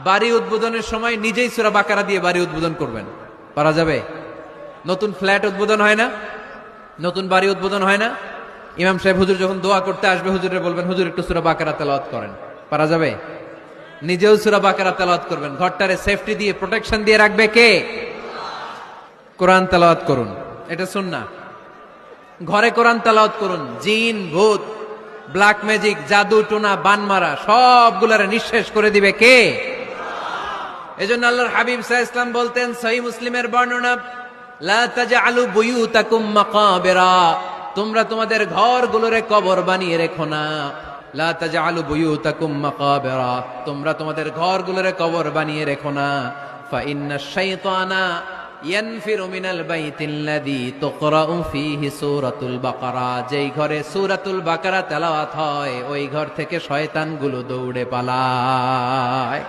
বাড়ি উদ্বোধনের সময় নিজেই সূরা বাকারা দিয়ে বাড়ি উদ্বোধন করবেন, পারা যাবে? নতুন ফ্ল্যাট উদ্বোধন হয় না, নতুন বাড়ি উদ্বোধন হয় না, ইমাম সাহেব হুজুর যখন দোয়া করতে আসবে হুজুরে বলবেন হুজুর একটু সূরা বাকারা তেলাওয়াত করেন, পারা যাবে? নিজেও সূরা বাকারা তেলাওয়াত করবেন, ঘরটারে সেফটি দিয়ে প্রোটেকশন দিয়ে রাখবে কে? কোরআন তেলাওয়াত করুন, এটা সুন্নাহ। ঘরে কোরআন তেলাওয়াত করুন, জিন ভূত ব্ল্যাক ম্যাজিক জাদু টোনা বানমারা সবগুলারে নিঃশেষ করে দিবে কে? এজন্য আল্লাহর হাবিব সাল্লাল্লাহু আলাইহি ওয়াসাল্লাম বলতেন, সহিহ মুসলিমের বর্ণনা, লা তাজআলু বুয়ুতাকুম মাকাবিরা, তোমরা তোমাদের ঘরগুলোরে কবর বানিয়ে রেখো না। লা তাজআলু বুয়ুতাকুম মাকাবিরা, তোমরা তোমাদের ঘরগুলোরে কবর বানিয়ে রেখো না। ফা ইন্নাশ শাইতানা ইয়ানফিরু মিনাল বাইতিল্লাযী তুকরাউ ফীহি সূরাতুল বাকারা, যেই ঘরে সূরাতুল বাকারা তেলাওয়াত হয় ওই ঘর থেকে শয়তানগুলো দৌড়ে পালায়।